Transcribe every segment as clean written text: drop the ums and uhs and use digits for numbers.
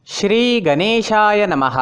श्री गणेशाय नमः।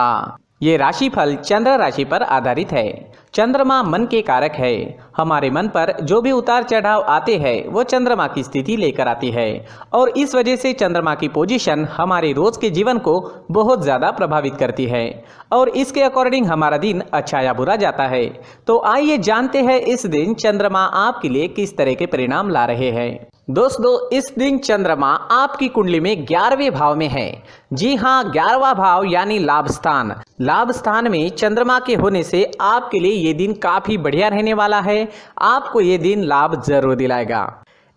ये राशिफल चंद्र राशि पर आधारित है। चंद्रमा मन के कारक है। हमारे मन पर जो भी उतार चढ़ाव आते हैं वो चंद्रमा की स्थिति लेकर आती है और इस वजह से चंद्रमा की पोजीशन हमारे रोज के जीवन को बहुत ज़्यादा प्रभावित करती है और इसके अकॉर्डिंग हमारा दिन अच्छा या बुरा जाता है। तो आइए जानते हैं इस दिन चंद्रमा आपके लिए किस तरह के परिणाम ला रहे हैं। दोस्तों, इस दिन चंद्रमा आपकी कुंडली में 11वें भाव में है। जी हाँ, 11वां भाव यानी लाभ स्थान। लाभ स्थान में चंद्रमा के होने से आपके लिए ये दिन काफी बढ़िया रहने वाला है। आपको ये दिन लाभ जरूर दिलाएगा।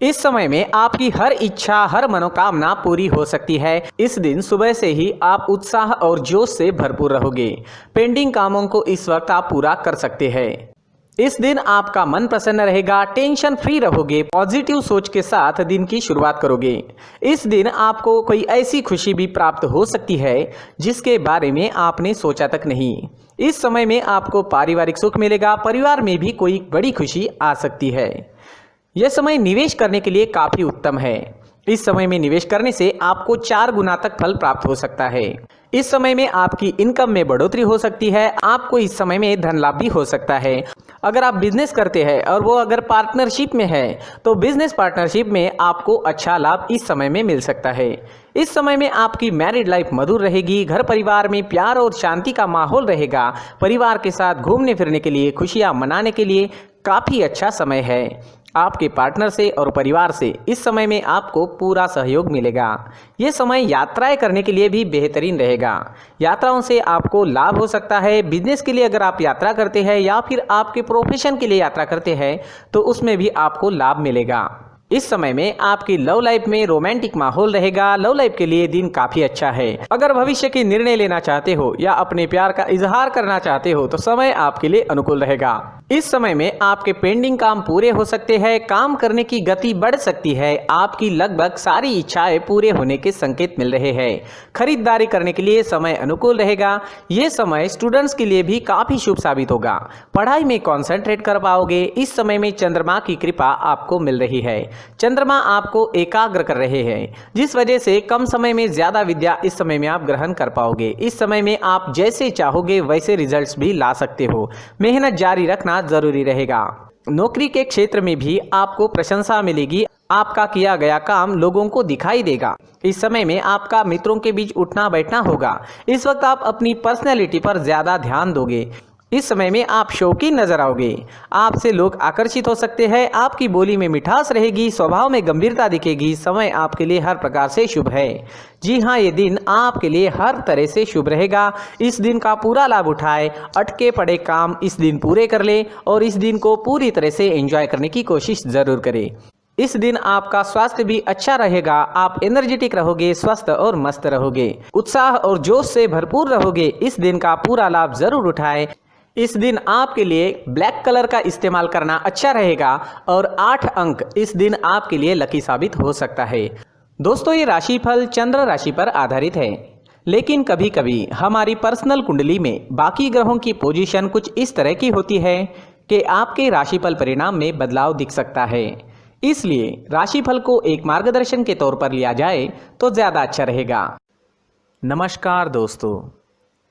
इस समय में आपकी हर इच्छा, हर मनोकामना पूरी हो सकती है। इस दिन सुबह से ही आप उत्साह और जोश से भरपूर रहोगे। पेंडिंग कामों को इस वक्त आप पूरा कर सकते हैं। इस दिन आपका मन प्रसन्न रहेगा, टेंशन फ्री रहोगे, पॉजिटिव सोच के साथ दिन की शुरुआत करोगे। इस दिन आपको कोई ऐसी खुशी भी प्राप्त हो सकती है जिसके बारे में आपने सोचा तक नहीं। इस समय में आपको पारिवारिक सुख मिलेगा, परिवार में भी कोई बड़ी खुशी आ सकती है। यह समय निवेश करने के लिए काफी उत्तम है। इस समय में निवेश करने से आपको 4 गुना तक फल प्राप्त हो सकता है। इस समय में आपकी इनकम में बढ़ोतरी हो सकती है। आपको इस समय में धन लाभ भी हो सकता है। अगर आप बिजनेस करते हैं और वो अगर पार्टनरशिप में है तो बिजनेस पार्टनरशिप में आपको अच्छा लाभ इस समय में मिल सकता है। इस समय में आपकी मैरिड लाइफ मधुर रहेगी। घर परिवार में प्यार और शांति का माहौल रहेगा। परिवार के साथ घूमने फिरने के लिए, खुशियां मनाने के लिए काफ़ी अच्छा समय है। आपके पार्टनर से और परिवार से इस समय में आपको पूरा सहयोग मिलेगा। ये समय यात्राएं करने के लिए भी बेहतरीन रहेगा। यात्राओं से आपको लाभ हो सकता है। बिजनेस के लिए अगर आप यात्रा करते हैं या फिर आपके प्रोफेशन के लिए यात्रा करते हैं तो उसमें भी आपको लाभ मिलेगा। इस समय में आपकी लव लाइफ में रोमांटिक माहौल रहेगा। लव लाइफ के लिए दिन काफी अच्छा है। अगर भविष्य के निर्णय लेना चाहते हो या अपने प्यार का इजहार करना चाहते हो तो समय आपके लिए अनुकूल रहेगा। इस समय में आपके पेंडिंग काम पूरे हो सकते हैं। काम करने की गति बढ़ सकती है। आपकी लगभग सारी इच्छाएं पूरे होने के संकेत मिल रहे हैं। खरीदारी करने के लिए समय अनुकूल रहेगा। ये समय स्टूडेंट्स के लिए भी काफी शुभ साबित होगा। पढ़ाई में कॉन्सेंट्रेट कर पाओगे। इस समय में चंद्रमा की कृपा आपको मिल रही है। चंद्रमा आपको एकाग्र कर रहे हैं जिस वजह से कम समय में ज्यादा विद्या इस समय में आप ग्रहण कर पाओगे। इस समय में आप जैसे चाहोगे वैसे रिजल्ट्स भी ला सकते हो। मेहनत जारी रखना जरूरी रहेगा। नौकरी के क्षेत्र में भी आपको प्रशंसा मिलेगी। आपका किया गया काम लोगों को दिखाई देगा। इस समय में आपका मित्रों के बीच उठना बैठना होगा। इस वक्त आप अपनी पर्सनैलिटी पर ज्यादा ध्यान दोगे। इस समय में आप शौकीन नजर आओगे। आपसे लोग आकर्षित हो सकते हैं। आपकी बोली में मिठास रहेगी, स्वभाव में गंभीरता दिखेगी। समय आपके लिए हर प्रकार से शुभ है। जी हाँ, ये दिन आपके लिए हर तरह से शुभ रहेगा। इस दिन का पूरा लाभ उठाए। अटके पड़े काम इस दिन पूरे कर ले और इस दिन को पूरी तरह से एंजॉय करने की कोशिश जरूर करें। इस दिन आपका स्वास्थ्य भी अच्छा रहेगा। आप एनर्जेटिक रहोगे, स्वस्थ और मस्त रहोगे, उत्साह और जोश से भरपूर रहोगे। इस दिन का पूरा लाभ जरूर उठाएं। इस दिन आपके लिए ब्लैक कलर का इस्तेमाल करना अच्छा रहेगा और 8 अंक इस दिन आपके लिए लकी साबित हो सकता है। दोस्तों, ये राशिफल चंद्र राशि पर आधारित है, लेकिन कभी कभी हमारी पर्सनल कुंडली में बाकी ग्रहों की पोजीशन कुछ इस तरह की होती है कि आपके राशिफल परिणाम में बदलाव दिख सकता है। इसलिए राशिफल को एक मार्गदर्शन के तौर पर लिया जाए तो ज़्यादा अच्छा रहेगा। नमस्कार दोस्तों,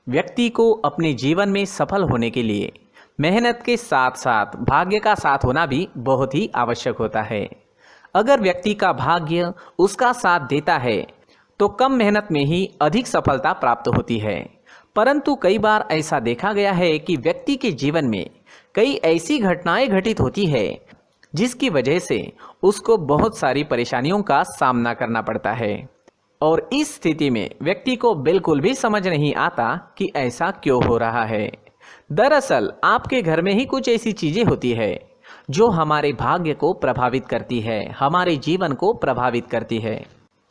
व्यक्ति को अपने जीवन में सफल होने के लिए मेहनत के साथ साथ भाग्य का साथ होना भी बहुत ही आवश्यक होता है। अगर व्यक्ति का भाग्य उसका साथ देता है तो कम मेहनत में ही अधिक सफलता प्राप्त होती है। परंतु कई बार ऐसा देखा गया है कि व्यक्ति के जीवन में कई ऐसी घटनाएं घटित होती है जिसकी वजह से उसको बहुत सारी परेशानियों का सामना करना पड़ता है और इस स्थिति में व्यक्ति को बिल्कुल भी समझ नहीं आता कि ऐसा क्यों हो रहा है। दरअसल आपके घर में ही कुछ ऐसी चीजें होती है जो हमारे भाग्य को प्रभावित करती है, हमारे जीवन को प्रभावित करती है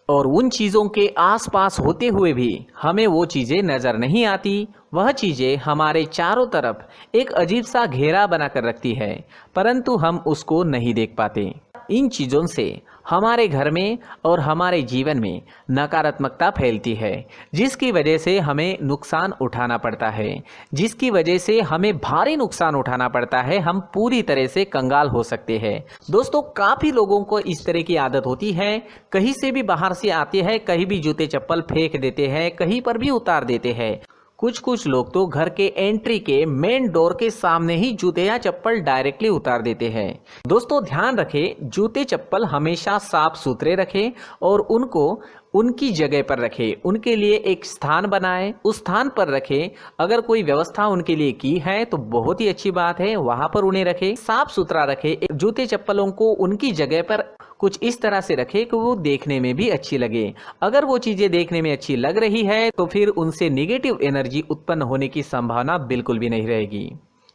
और उन चीज़ों के आसपास होते हुए भी हमें वो चीज़ें नज़र नहीं आती। वह चीज़ें हमारे चारों तरफ एक अजीब सा घेरा बनाकर रखती है, परंतु हम उसको नहीं देख पाते। इन चीज़ों से हमारे घर में और हमारे जीवन में नकारात्मकता फैलती है, जिसकी वजह से हमें नुकसान उठाना पड़ता है, जिसकी वजह से हमें भारी नुकसान उठाना पड़ता है। हम पूरी तरह से कंगाल हो सकते हैं। दोस्तों, काफ़ी लोगों को इस तरह की आदत होती है, कहीं से भी बाहर से आते हैं, कहीं भी जूते चप्पल फेंक देते हैं, कहीं पर भी उतार देते हैं। कुछ लोग तो घर के एंट्री के मेन डोर के सामने ही जूते या चप्पल डायरेक्टली उतार देते हैं। दोस्तों, ध्यान रखें, जूते चप्पल हमेशा साफ सुथरे रखें और उनको उनकी जगह पर रखें। उनके लिए एक स्थान बनाएं, उस स्थान पर रखें। अगर कोई व्यवस्था उनके लिए की है तो बहुत ही अच्छी बात है, वहां पर उन्हें रखें, साफ सुथरा रखें। जूते चप्पलों को उनकी जगह पर कुछ इस तरह से रखें कि वो देखने में भी अच्छी लगे। अगर वो चीजें देखने में अच्छी लग रही है तो फिर उनसे नेगेटिव एनर्जी उत्पन्न होने की संभावना बिल्कुल भी नहीं रहेगी।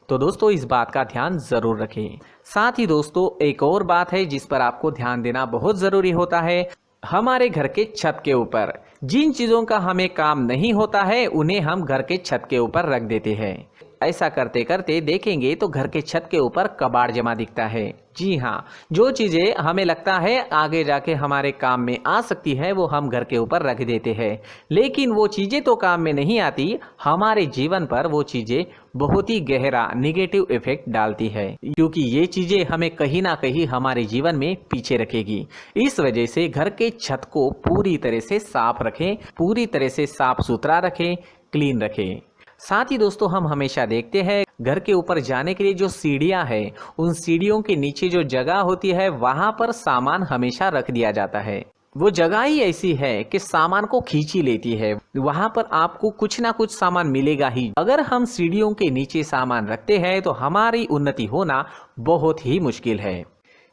तो दोस्तों, इस बात का ध्यान जरूर रखें। साथ ही दोस्तों, एक और बात है जिस पर आपको ध्यान देना बहुत जरूरी होता है। हमारे घर के छत के ऊपर जिन चीजों का हमें काम नहीं होता है उन्हें हम घर के छत के ऊपर रख देते हैं। ऐसा करते करते देखेंगे तो घर के छत के ऊपर कबाड़ जमा दिखता है। जी हाँ, जो चीज़ें हमें लगता है आगे जाके हमारे काम में आ सकती है वो हम घर के ऊपर रख देते हैं, लेकिन वो चीज़ें तो काम में नहीं आती, हमारे जीवन पर वो चीज़ें बहुत ही गहरा निगेटिव इफेक्ट डालती है, क्योंकि ये चीज़ें हमें कहीं ना कहीं हमारे जीवन में पीछे रखेगी। इस वजह से घर के छत को पूरी तरह से साफ रखें, पूरी तरह से साफ सुथरा रखें, क्लीन रखें। साथ ही दोस्तों, हम हमेशा देखते हैं घर के ऊपर जाने के लिए जो सीढ़ियां हैं, उन सीढ़ियों के नीचे जो जगह होती है वहां पर सामान हमेशा रख दिया जाता है। वो जगह ही ऐसी है कि सामान को खींची लेती है, वहां पर आपको कुछ ना कुछ सामान मिलेगा ही। अगर हम सीढ़ियों के नीचे सामान रखते हैं तो हमारी उन्नति होना बहुत ही मुश्किल है।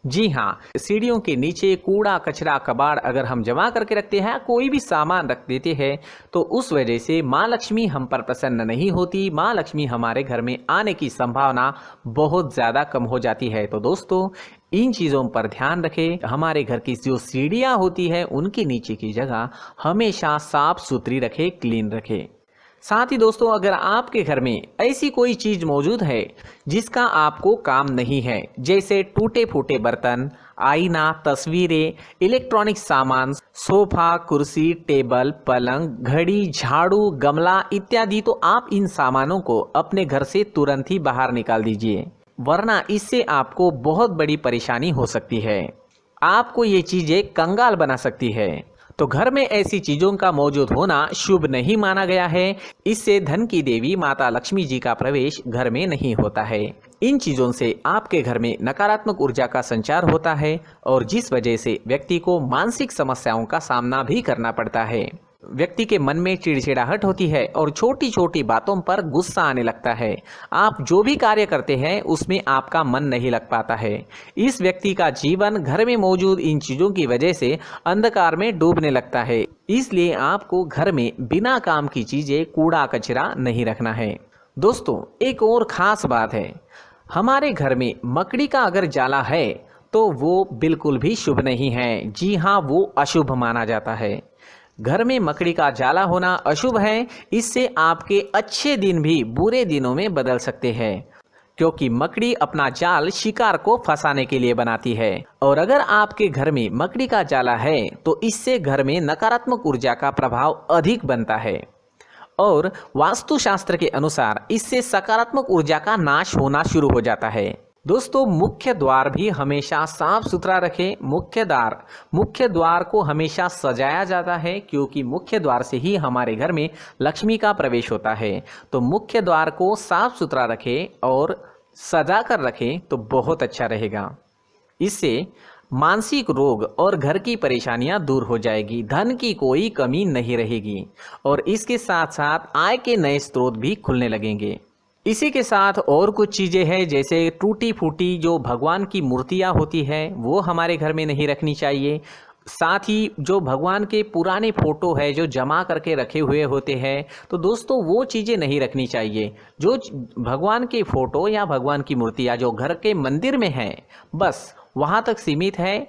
जी हाँ, सीढ़ियों के नीचे कूड़ा कचरा कबाड़ अगर हम जमा करके रखते हैं, कोई भी सामान रख देते हैं, तो उस वजह से माँ लक्ष्मी हम पर प्रसन्न नहीं होती, माँ लक्ष्मी हमारे घर में आने की संभावना बहुत ज़्यादा कम हो जाती है। तो दोस्तों, इन चीज़ों पर ध्यान रखें। हमारे घर की जो सीढ़ियाँ होती है उनके नीचे की जगह हमेशा साफ सुथरी रखें, क्लीन रखें। साथ ही दोस्तों, अगर आपके घर में ऐसी कोई चीज मौजूद है जिसका आपको काम नहीं है, जैसे टूटे फूटे बर्तन, आईना, तस्वीरें, इलेक्ट्रॉनिक सामान, सोफा, कुर्सी, टेबल, पलंग, घड़ी, झाड़ू, गमला इत्यादि, तो आप इन सामानों को अपने घर से तुरंत ही बाहर निकाल दीजिए, वरना इससे आपको बहुत बड़ी परेशानी हो सकती है। आपको ये चीजें कंगाल बना सकती है। तो घर में ऐसी चीजों का मौजूद होना शुभ नहीं माना गया है। इससे धन की देवी माता लक्ष्मी जी का प्रवेश घर में नहीं होता है। इन चीजों से आपके घर में नकारात्मक ऊर्जा का संचार होता है और जिस वजह से व्यक्ति को मानसिक समस्याओं का सामना भी करना पड़ता है। व्यक्ति के मन में चिड़चिड़ाहट होती है और छोटी छोटी बातों पर गुस्सा आने लगता है। आप जो भी कार्य करते हैं उसमें आपका मन नहीं लग पाता है। इस व्यक्ति का जीवन घर में मौजूद इन चीज़ों की वजह से अंधकार में डूबने लगता है। इसलिए आपको घर में बिना काम की चीज़ें, कूड़ा कचरा नहीं रखना है। दोस्तों, एक और ख़ास बात है, हमारे घर में मकड़ी का अगर जाला है तो वो बिल्कुल भी शुभ नहीं है। जी हाँ, वो अशुभ माना जाता है। घर में मकड़ी का जाला होना अशुभ है। इससे आपके अच्छे दिन भी बुरे दिनों में बदल सकते हैं, क्योंकि मकड़ी अपना जाल शिकार को फंसाने के लिए बनाती है। और अगर आपके घर में मकड़ी का जाला है तो इससे घर में नकारात्मक ऊर्जा का प्रभाव अधिक बनता है और वास्तुशास्त्र के अनुसार इससे सकारात्मक ऊर्जा का नाश होना शुरू हो जाता है। दोस्तों, मुख्य द्वार भी हमेशा साफ सुथरा रखें। मुख्य द्वार को हमेशा सजाया जाता है, क्योंकि मुख्य द्वार से ही हमारे घर में लक्ष्मी का प्रवेश होता है। तो मुख्य द्वार को साफ सुथरा रखें और सजा कर रखें तो बहुत अच्छा रहेगा। इससे मानसिक रोग और घर की परेशानियां दूर हो जाएगी, धन की कोई कमी नहीं रहेगी और इसके साथ साथ आय के नए स्रोत भी खुलने लगेंगे। इसी के साथ और कुछ चीज़ें हैं, जैसे टूटी फूटी जो भगवान की मूर्तियाँ होती है वो हमारे घर में नहीं रखनी चाहिए। साथ ही जो भगवान के पुराने फ़ोटो है जो जमा करके रखे हुए होते हैं, तो दोस्तों वो चीज़ें नहीं रखनी चाहिए। जो भगवान के फ़ोटो या भगवान की मूर्तियाँ जो घर के मंदिर में हैं, बस वहाँ तक सीमित है।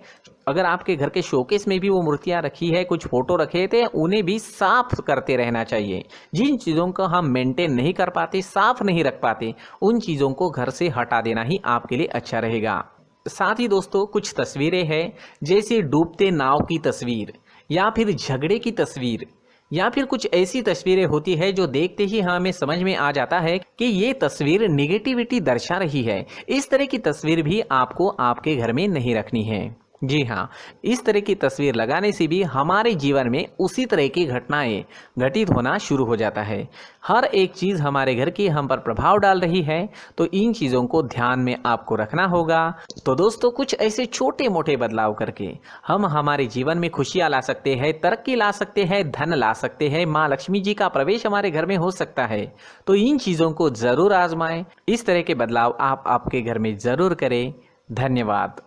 अगर आपके घर के शोकेस में भी वो मूर्तियाँ रखी है, कुछ फ़ोटो रखे थे, उन्हें भी साफ करते रहना चाहिए। जिन चीज़ों को हम मेंटेन नहीं कर पाते, साफ नहीं रख पाते, उन चीज़ों को घर से हटा देना ही आपके लिए अच्छा रहेगा। साथ ही दोस्तों कुछ तस्वीरें हैं, जैसे डूबते नाव की तस्वीर या फिर झगड़े की तस्वीर या फिर कुछ ऐसी तस्वीरें होती है जो देखते ही हमें समझ में आ जाता है कि ये तस्वीर निगेटिविटी दर्शा रही है। इस तरह की तस्वीर भी आपको आपके घर में नहीं रखनी है। जी हाँ, इस तरह की तस्वीर लगाने से भी हमारे जीवन में उसी तरह की घटनाएं घटित होना शुरू हो जाता है। हर एक चीज़ हमारे घर की हम पर प्रभाव डाल रही है, तो इन चीज़ों को ध्यान में आपको रखना होगा। तो दोस्तों कुछ ऐसे छोटे मोटे बदलाव करके हम हमारे जीवन में खुशियाँ ला सकते हैं, तरक्की ला सकते हैं, धन ला सकते हैं, माँ लक्ष्मी जी का प्रवेश हमारे घर में हो सकता है। तो इन चीज़ों को ज़रूर आजमाएं। इस तरह के बदलाव आप आपके घर में ज़रूर करें। धन्यवाद।